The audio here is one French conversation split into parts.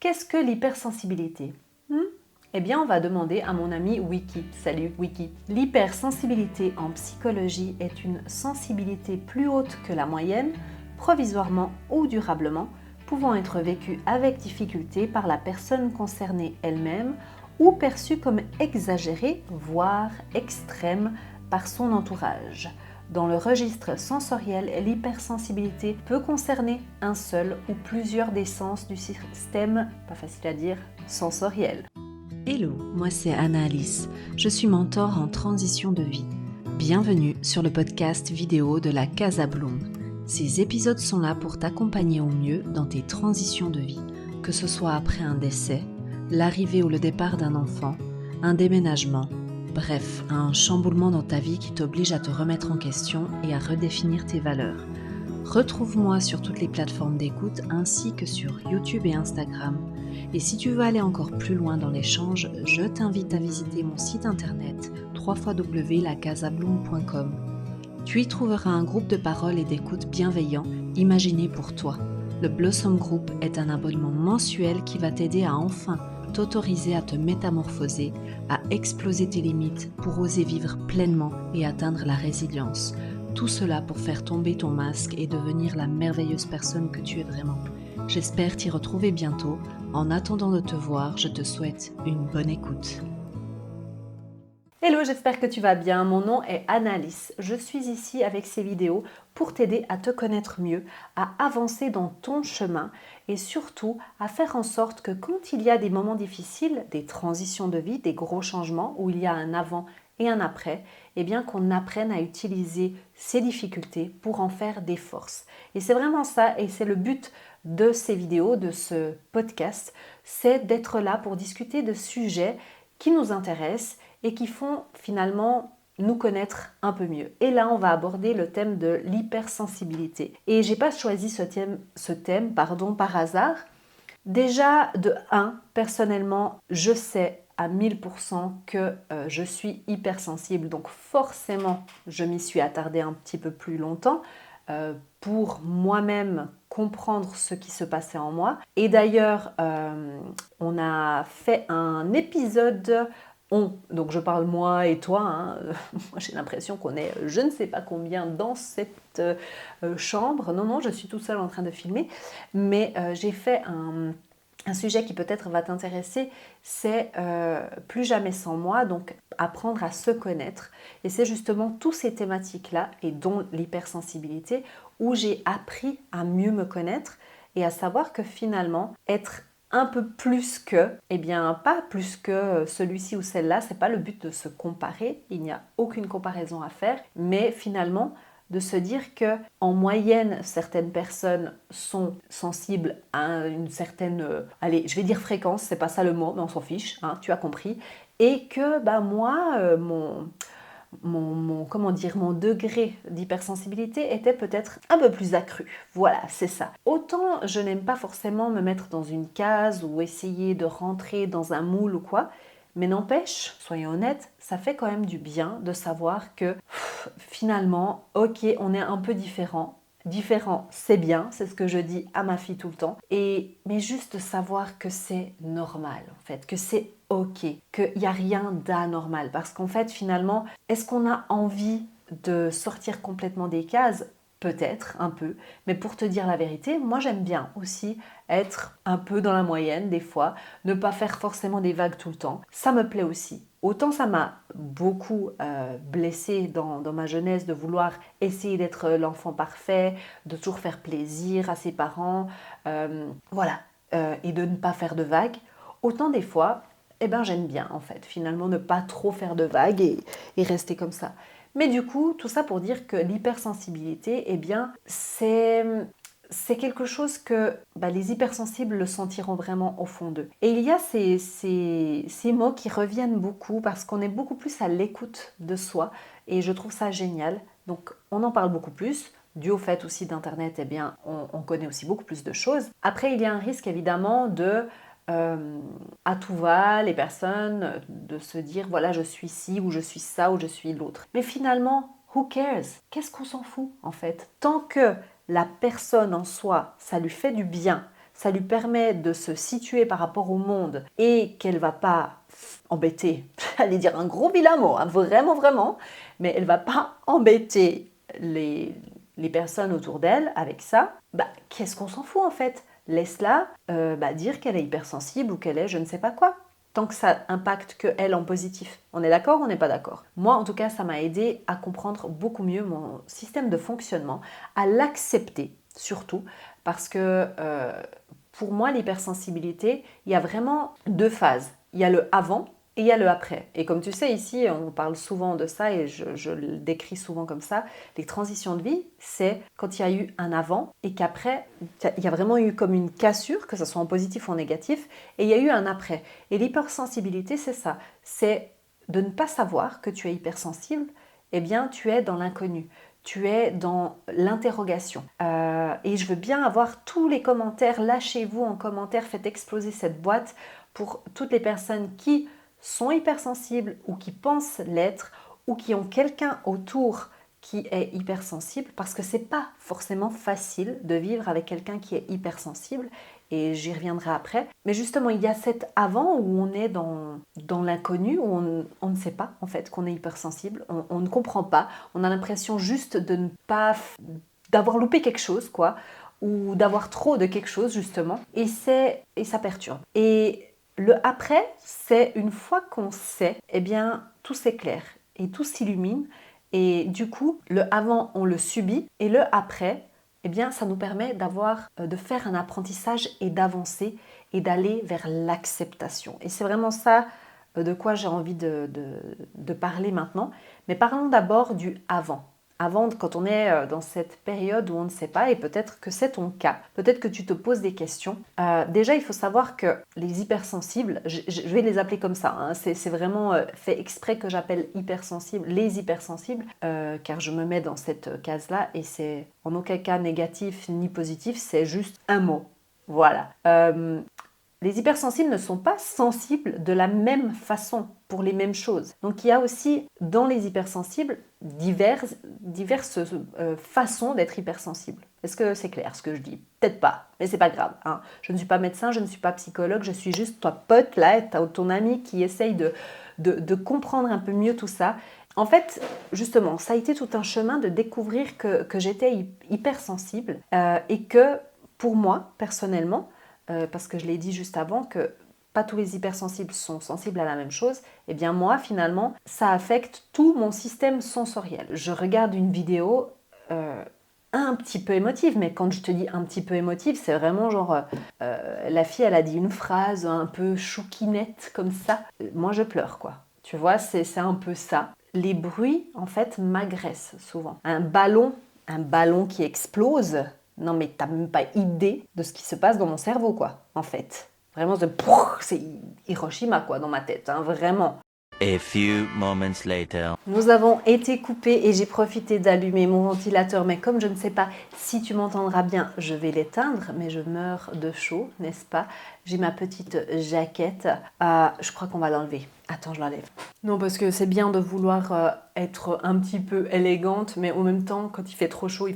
Qu'est-ce que l'hypersensibilité? Eh bien, on va demander à mon ami Wiki. Salut Wiki. L'hypersensibilité en psychologie est une sensibilité plus haute que la moyenne, provisoirement ou durablement, pouvant être vécue avec difficulté par la personne concernée elle-même ou perçue comme exagérée, voire extrême, par son entourage. Dans le registre sensoriel, l'hypersensibilité peut concerner un seul ou plusieurs des sens du système, pas facile à dire, sensoriel. Hello, moi c'est Anna-Alice, je suis mentor en transition de vie. Bienvenue sur le podcast vidéo de la Casa Bloom. Ces épisodes sont là pour t'accompagner au mieux dans tes transitions de vie, que ce soit après un décès, l'arrivée ou le départ d'un enfant, un déménagement, bref, un chamboulement dans ta vie qui t'oblige à te remettre en question et à redéfinir tes valeurs. Retrouve-moi sur toutes les plateformes d'écoute ainsi que sur YouTube et Instagram. Et si tu veux aller encore plus loin dans l'échange, je t'invite à visiter mon site internet www.lacasabloom.com. Tu y trouveras un groupe de parole et d'écoute bienveillant imaginé pour toi. Le Blossom Group est un abonnement mensuel qui va t'aider à enfin t'autoriser à te métamorphoser, à exploser tes limites pour oser vivre pleinement et atteindre la résilience. Tout cela pour faire tomber ton masque et devenir la merveilleuse personne que tu es vraiment. J'espère t'y retrouver bientôt. En attendant de te voir, je te souhaite une bonne écoute. Hello, j'espère que tu vas bien. Mon nom est Anna-Alice. Je suis ici avec ces vidéos pour t'aider à te connaître mieux, à avancer dans ton chemin et surtout à faire en sorte que quand il y a des moments difficiles, des transitions de vie, des gros changements où il y a un avant et un après, eh bien qu'on apprenne à utiliser ces difficultés pour en faire des forces. Et c'est vraiment ça et c'est le but de ces vidéos, de ce podcast, c'est d'être là pour discuter de sujets qui nous intéressent et qui font finalement nous connaître un peu mieux. Et là, on va aborder le thème de l'hypersensibilité. Et j'ai pas choisi ce thème par hasard. Déjà, de 1, personnellement, je sais à 1000% que je suis hypersensible. Donc forcément, je m'y suis attardée un petit peu plus longtemps pour moi-même comprendre ce qui se passait en moi. Et d'ailleurs, on a fait un épisode donc je parle moi et toi, moi j'ai l'impression qu'on est je ne sais pas combien dans cette chambre. Non, je suis toute seule en train de filmer, mais j'ai fait un sujet qui peut-être va t'intéresser, c'est plus jamais sans moi, donc apprendre à se connaître. Et c'est justement toutes ces thématiques-là, et dont l'hypersensibilité, où j'ai appris à mieux me connaître et à savoir que finalement, être un peu plus que, eh bien pas plus que celui-ci ou celle-là, c'est pas le but de se comparer, il n'y a aucune comparaison à faire, mais finalement de se dire que en moyenne certaines personnes sont sensibles à une certaine, allez, je vais dire fréquence, c'est pas ça le mot, mais on s'en fiche, tu as compris, et que moi mon degré d'hypersensibilité était peut-être un peu plus accru. Voilà, c'est ça. Autant je n'aime pas forcément me mettre dans une case ou essayer de rentrer dans un moule ou quoi, mais n'empêche, soyons honnêtes, ça fait quand même du bien de savoir que finalement, ok, on est un peu différent. Différent, c'est bien, c'est ce que je dis à ma fille tout le temps. Mais juste savoir que c'est normal, en fait, que c'est ok, qu'il n'y a rien d'anormal. Parce qu'en fait, finalement, est-ce qu'on a envie de sortir complètement des cases? Peut-être, un peu. Mais pour te dire la vérité, moi j'aime bien aussi être un peu dans la moyenne des fois, ne pas faire forcément des vagues tout le temps. Ça me plaît aussi. Autant ça m'a beaucoup blessée dans ma jeunesse de vouloir essayer d'être l'enfant parfait, de toujours faire plaisir à ses parents, voilà, et de ne pas faire de vagues. Autant des fois, j'aime bien en fait, finalement ne pas trop faire de vagues et rester comme ça. Mais du coup, tout ça pour dire que l'hypersensibilité, c'est quelque chose que les hypersensibles le sentiront vraiment au fond d'eux. Et il y a ces mots qui reviennent beaucoup parce qu'on est beaucoup plus à l'écoute de soi et je trouve ça génial. Donc on en parle beaucoup plus. Dû au fait aussi d'Internet, on connaît aussi beaucoup plus de choses. Après, il y a un risque évidemment de à tout va, les personnes, de se dire voilà je suis ci ou je suis ça ou je suis l'autre. Mais finalement, who cares? Qu'est-ce qu'on s'en fout en fait? Tant que la personne en soi, ça lui fait du bien, ça lui permet de se situer par rapport au monde et qu'elle va pas embêter, j'allais dire un gros vilain mot, hein, vraiment, vraiment, mais elle va pas embêter les personnes autour d'elle avec ça, qu'est-ce qu'on s'en fout en fait? Laisse-la dire qu'elle est hypersensible ou qu'elle est je ne sais pas quoi. Tant que ça impacte que elle en positif. On est d'accord ou on n'est pas d'accord? Moi, en tout cas, ça m'a aidé à comprendre beaucoup mieux mon système de fonctionnement, à l'accepter surtout, parce que pour moi, l'hypersensibilité, il y a vraiment deux phases. Il y a le avant et il y a le après. Et comme tu sais, ici, on parle souvent de ça et je le décris souvent comme ça. Les transitions de vie, c'est quand il y a eu un avant et qu'après, il y a vraiment eu comme une cassure, que ce soit en positif ou en négatif, et il y a eu un après. Et l'hypersensibilité, c'est ça. C'est de ne pas savoir que tu es hypersensible, eh bien, tu es dans l'inconnu. Tu es dans l'interrogation. Et je veux bien avoir tous les commentaires. Lâchez-vous en commentaire, faites exploser cette boîte pour toutes les personnes qui sont hypersensibles ou qui pensent l'être ou qui ont quelqu'un autour qui est hypersensible, parce que c'est pas forcément facile de vivre avec quelqu'un qui est hypersensible, et j'y reviendrai après. Mais justement, il y a cet avant où on est dans l'inconnu, où on ne sait pas en fait qu'on est hypersensible, on ne comprend pas, on a l'impression juste de ne pas, d'avoir loupé quelque chose, quoi, ou d'avoir trop de quelque chose justement, et ça perturbe. Et le après, c'est une fois qu'on sait, eh bien tout s'éclaire et tout s'illumine. Et du coup, le avant, on le subit, et le après, eh bien, ça nous permet de faire un apprentissage et d'avancer et d'aller vers l'acceptation. Et c'est vraiment ça de quoi j'ai envie de parler maintenant. Mais parlons d'abord du avant. Avant, quand on est dans cette période où on ne sait pas, et peut-être que c'est ton cas, peut-être que tu te poses des questions. Déjà, il faut savoir que les hypersensibles, je vais les appeler comme ça, hein, c'est vraiment fait exprès que j'appelle hypersensibles, les hypersensibles, car je me mets dans cette case-là, et c'est en aucun cas négatif ni positif, c'est juste un mot. Voilà. Les hypersensibles ne sont pas sensibles de la même façon pour les mêmes choses. Donc il y a aussi dans les hypersensibles diverses façons d'être hypersensible. Est-ce que c'est clair ce que je dis? Peut-être pas, mais c'est pas grave. Hein. Je ne suis pas médecin, je ne suis pas psychologue, je suis juste ton pote là, ton ami qui essaye de comprendre un peu mieux tout ça. En fait, justement, ça a été tout un chemin de découvrir que j'étais hypersensible et que pour moi, personnellement, parce que je l'ai dit juste avant que pas tous les hypersensibles sont sensibles à la même chose, et bien moi finalement ça affecte tout mon système sensoriel. Je regarde une vidéo un petit peu émotive, mais quand je te dis un petit peu émotive, c'est vraiment genre la fille elle a dit une phrase un peu chouquinette comme ça, moi je pleure quoi. Tu vois, c'est un peu ça. Les bruits en fait m'agressent souvent. Un ballon qui explose. Non mais t'as même pas idée de ce qui se passe dans mon cerveau quoi, en fait. Vraiment, c'est Hiroshima quoi dans ma tête, hein, vraiment. A few moments later. Nous avons été coupés et j'ai profité d'allumer mon ventilateur, mais comme je ne sais pas si tu m'entendras bien, je vais l'éteindre, mais je meurs de chaud, n'est-ce pas? J'ai ma petite jaquette, je crois qu'on va l'enlever. Attends, je l'enlève. Non, parce que c'est bien de vouloir être un petit peu élégante, mais en même temps, quand il fait trop chaud,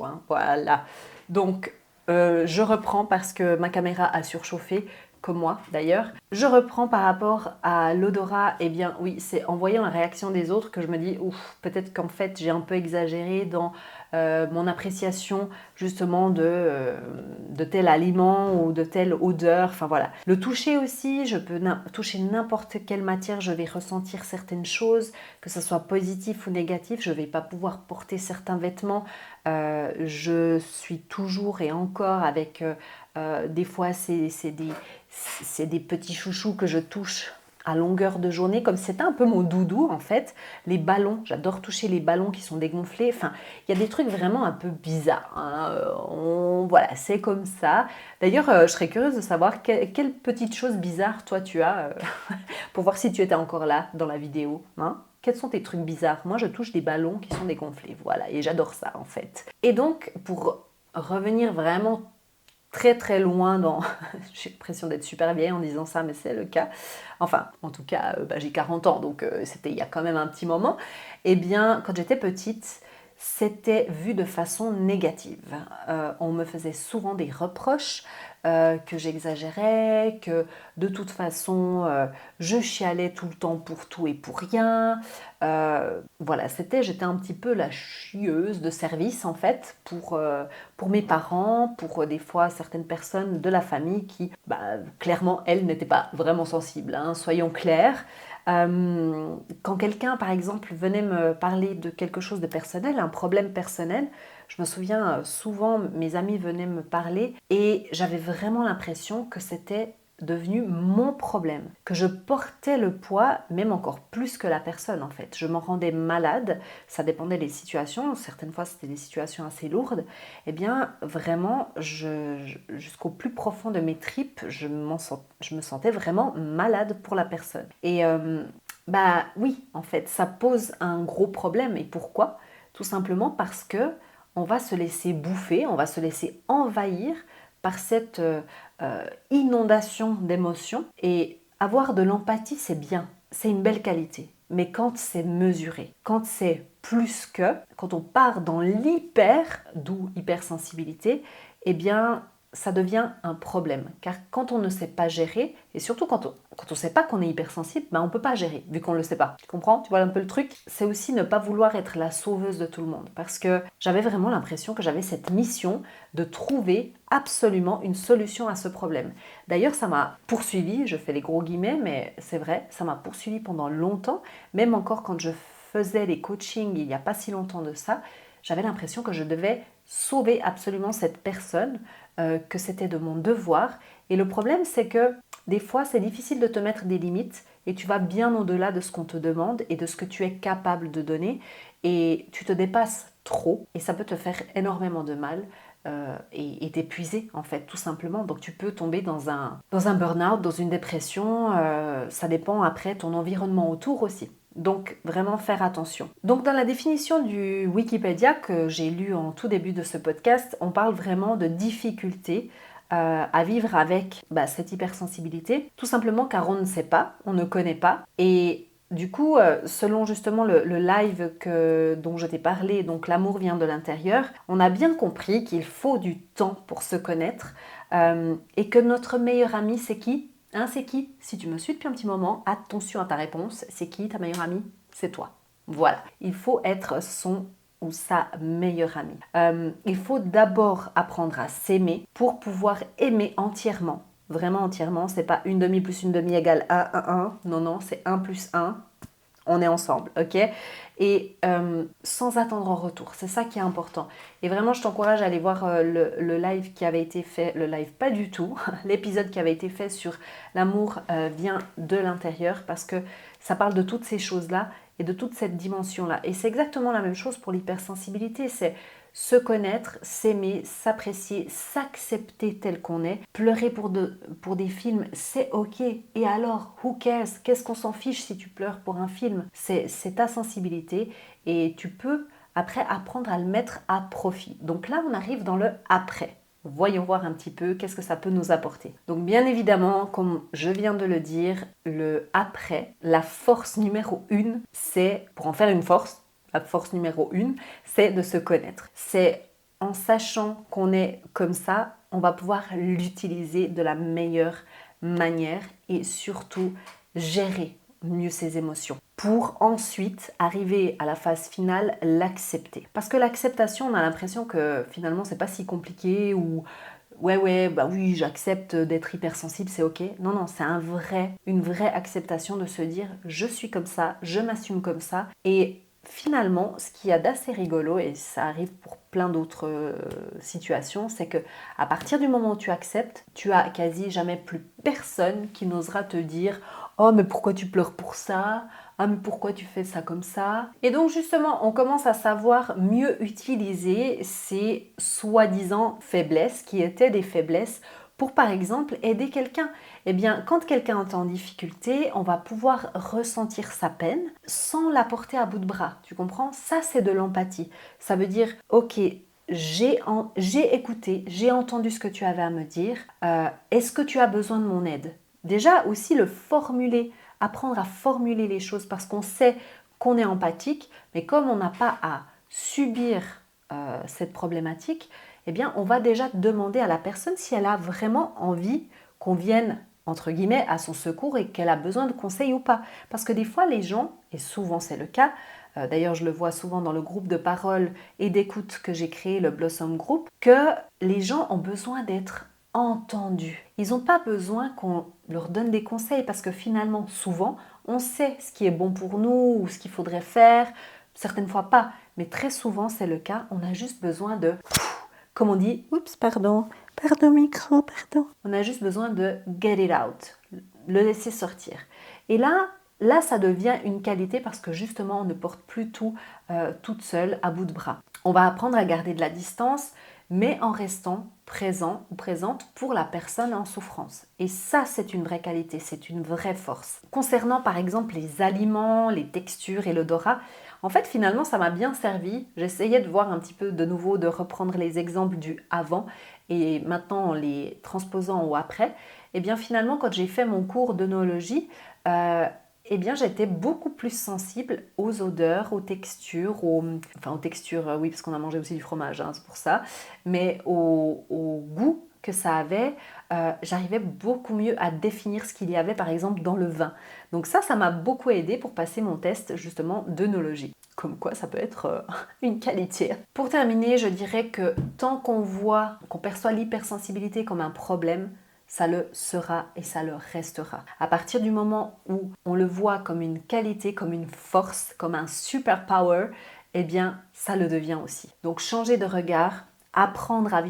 hein. Voilà. Donc, je reprends parce que ma caméra a surchauffé, comme moi d'ailleurs. Je reprends par rapport à l'odorat, eh bien oui, c'est en voyant la réaction des autres que je me dis, ouf, peut-être qu'en fait j'ai un peu exagéré dans mon appréciation justement de tel aliment ou de telle odeur, enfin voilà. Le toucher aussi, je peux toucher n'importe quelle matière, je vais ressentir certaines choses, que ce soit positif ou négatif, je ne vais pas pouvoir porter certains vêtements, je suis toujours et encore avec des fois c'est des petits chouchous que je touche à longueur de journée, comme c'était un peu mon doudou en fait. Les ballons, j'adore toucher les ballons qui sont dégonflés. Enfin, il y a des trucs vraiment un peu bizarres. Hein. Voilà, c'est comme ça. D'ailleurs, je serais curieuse de savoir quelle petite chose bizarre toi tu as pour voir si tu étais encore là dans la vidéo. Hein. Quels sont tes trucs bizarres? Moi, je touche des ballons qui sont dégonflés. Voilà, et j'adore ça en fait. Et donc, pour revenir vraiment très très loin dans... J'ai l'impression d'être super vieille en disant ça, mais c'est le cas. Enfin, en tout cas, j'ai 40 ans, donc c'était il y a quand même un petit moment. Eh bien, quand j'étais petite, c'était vu de façon négative. On me faisait souvent des reproches, que j'exagérais, que de toute façon je chialais tout le temps pour tout et pour rien. Voilà, j'étais un petit peu la chieuse de service en fait pour mes parents, pour des fois certaines personnes de la famille qui, clairement, elles n'étaient pas vraiment sensibles, hein, soyons clairs. Quand quelqu'un, par exemple, venait me parler de quelque chose de personnel, un problème personnel, je me souviens souvent, mes amis venaient me parler et j'avais vraiment l'impression que c'était devenu mon problème, que je portais le poids, même encore plus que la personne en fait. Je m'en rendais malade, ça dépendait des situations, certaines fois c'était des situations assez lourdes. Eh bien, vraiment, jusqu'au plus profond de mes tripes, je me sentais vraiment malade pour la personne. Et oui, en fait, ça pose un gros problème. Et pourquoi ? Tout simplement parce que on va se laisser bouffer, on va se laisser envahir par cette inondation d'émotions. Et avoir de l'empathie, c'est bien, c'est une belle qualité. Mais quand c'est mesuré, quand c'est plus que, quand on part dans l'hyper, d'où hypersensibilité, eh bien, ça devient un problème. Car quand on ne sait pas gérer, et surtout quand on ne sait pas qu'on est hypersensible, on ne peut pas gérer, vu qu'on ne le sait pas. Tu comprends ? Tu vois un peu le truc ? C'est aussi ne pas vouloir être la sauveuse de tout le monde. Parce que j'avais vraiment l'impression que j'avais cette mission de trouver absolument une solution à ce problème. D'ailleurs, ça m'a poursuivi, je fais les gros guillemets, mais c'est vrai, ça m'a poursuivi pendant longtemps. Même encore quand je faisais les coachings il n'y a pas si longtemps de ça, j'avais l'impression que je devais sauver absolument cette personne, que c'était de mon devoir. Et le problème, c'est que des fois, c'est difficile de te mettre des limites et tu vas bien au-delà de ce qu'on te demande et de ce que tu es capable de donner. Et tu te dépasses trop et ça peut te faire énormément de mal et t'épuiser, en fait, tout simplement. Donc, tu peux tomber dans un burn-out, dans une dépression. Ça dépend après ton environnement autour aussi. Donc, vraiment faire attention. Donc, dans la définition du Wikipédia que j'ai lu en tout début de ce podcast, on parle vraiment de difficulté à vivre avec cette hypersensibilité, tout simplement car on ne sait pas, on ne connaît pas. Et du coup, selon justement le live dont je t'ai parlé, donc l'amour vient de l'intérieur, on a bien compris qu'il faut du temps pour se connaître et que notre meilleur ami, c'est qui ? C'est qui ? Si tu me suis depuis un petit moment, attention à ta réponse. C'est qui ta meilleure amie ? C'est toi. Voilà. Il faut être son ou sa meilleure amie. Il faut d'abord apprendre à s'aimer pour pouvoir aimer entièrement. Vraiment entièrement. C'est pas une demi plus une demi égale 1. Non, c'est 1 plus 1. On est ensemble, ok ? Et sans attendre en retour, c'est ça qui est important. Et vraiment, je t'encourage à aller voir le live qui avait été fait, le live pas du tout, l'épisode qui avait été fait sur l'amour vient de l'intérieur, parce que ça parle de toutes ces choses-là et de toute cette dimension-là. Et c'est exactement la même chose pour l'hypersensibilité, c'est se connaître, s'aimer, s'apprécier, s'accepter tel qu'on est. Pleurer pour des films, c'est ok. Et alors, who cares ? Qu'est-ce qu'on s'en fiche si tu pleures pour un film ? C'est ta sensibilité et tu peux après apprendre à le mettre à profit. Donc là, on arrive dans le après. Voyons voir un petit peu qu'est-ce que ça peut nous apporter. Donc bien évidemment, comme je viens de le dire, le après, la force numéro 1, c'est, pour en faire une force, la force numéro 1, c'est de se connaître. C'est en sachant qu'on est comme ça, on va pouvoir l'utiliser de la meilleure manière et surtout gérer mieux ses émotions pour ensuite arriver à la phase finale, l'accepter. Parce que l'acceptation, on a l'impression que finalement c'est pas si compliqué ou oui, j'accepte d'être hypersensible, c'est ok. Non, c'est une vraie acceptation de se dire je suis comme ça, je m'assume comme ça. Et finalement, ce qu'il y a d'assez rigolo, et ça arrive pour plein d'autres situations, c'est que à partir du moment où tu acceptes, tu as quasi jamais plus personne qui n'osera te dire « Oh, mais pourquoi tu pleures pour ça ? Ah, mais pourquoi tu fais ça comme ça ?» Et donc justement, on commence à savoir mieux utiliser ces soi-disant faiblesses qui étaient des faiblesses pour par exemple aider quelqu'un. Eh bien, quand quelqu'un est en difficulté, on va pouvoir ressentir sa peine sans la porter à bout de bras. Tu comprends ? Ça, c'est de l'empathie. Ça veut dire, ok, j'ai écouté, j'ai entendu ce que tu avais à me dire. Est-ce que tu as besoin de mon aide ? Déjà aussi le formuler, apprendre à formuler les choses parce qu'on sait qu'on est empathique, mais comme on n'a pas à subir cette problématique, eh bien, on va déjà demander à la personne si elle a vraiment envie qu'on vienne, entre guillemets, à son secours et qu'elle a besoin de conseils ou pas. Parce que des fois, les gens, et souvent c'est le cas, d'ailleurs je le vois souvent dans le groupe de parole et d'écoute que j'ai créé, le Blossom Group, que les gens ont besoin d'être entendus. Ils n'ont pas besoin qu'on leur donne des conseils parce que finalement, souvent, on sait ce qui est bon pour nous ou ce qu'il faudrait faire, certaines fois pas, mais très souvent c'est le cas, on a juste besoin de, comme on dit, pardon micro, pardon. On a juste besoin de get it out, le laisser sortir. Et là, ça devient une qualité parce que justement, on ne porte plus tout toute seule à bout de bras. On va apprendre à garder de la distance, mais en restant présent ou présente pour la personne en souffrance. Et ça, c'est une vraie qualité, c'est une vraie force. Concernant par exemple les aliments, les textures et l'odorat, en fait, finalement, ça m'a bien servi. J'essayais de voir un petit peu de nouveau, de reprendre les exemples du avant et maintenant en les transposant au après. Et bien finalement, quand j'ai fait mon cours d'œnologie, eh bien, j'étais beaucoup plus sensible aux odeurs, aux textures, aux textures, oui, parce qu'on a mangé aussi du fromage, hein, c'est pour ça, mais au goût que ça avait, j'arrivais beaucoup mieux à définir ce qu'il y avait, par exemple, dans le vin. Donc ça m'a beaucoup aidé pour passer mon test, justement, d'œnologie. Comme quoi, ça peut être une qualité. Pour terminer, je dirais que tant qu'on perçoit l'hypersensibilité comme un problème, ça le sera et ça le restera. À partir du moment où on le voit comme une qualité, comme une force, comme un super power, eh bien, ça le devient aussi. Donc, changer de regard, apprendre à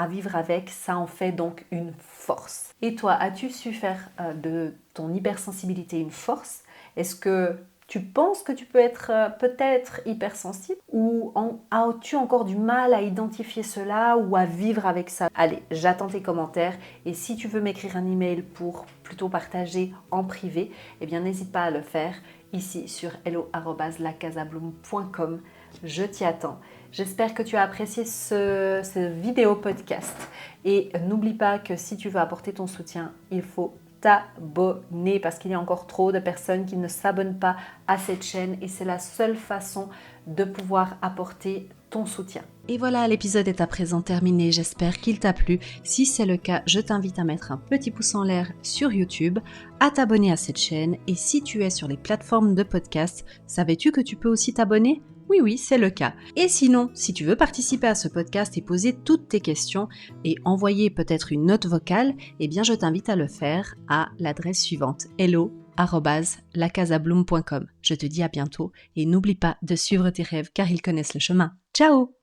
vivre avec, ça en fait donc une force. Et toi, as-tu su faire de ton hypersensibilité une force? Est-ce que tu penses que tu peux être peut-être hypersensible ou as-tu encore du mal à identifier cela ou à vivre avec ça? Allez, j'attends tes commentaires et si tu veux m'écrire un email pour plutôt partager en privé, eh bien n'hésite pas à le faire ici sur hello@lacasabloom.com. Je t'y attends. J'espère que tu as apprécié ce vidéo podcast et n'oublie pas que si tu veux apporter ton soutien, il faut t'abonner parce qu'il y a encore trop de personnes qui ne s'abonnent pas à cette chaîne et c'est la seule façon de pouvoir apporter ton soutien. Et voilà, l'épisode est à présent terminé, j'espère qu'il t'a plu. Si c'est le cas, je t'invite à mettre un petit pouce en l'air sur YouTube, à t'abonner à cette chaîne et si tu es sur les plateformes de podcast, savais-tu que tu peux aussi t'abonner ? Oui, c'est le cas. Et sinon, si tu veux participer à ce podcast et poser toutes tes questions et envoyer peut-être une note vocale, eh bien je t'invite à le faire à l'adresse suivante, hello@lacasabloom.com. Je te dis à bientôt et n'oublie pas de suivre tes rêves car ils connaissent le chemin. Ciao!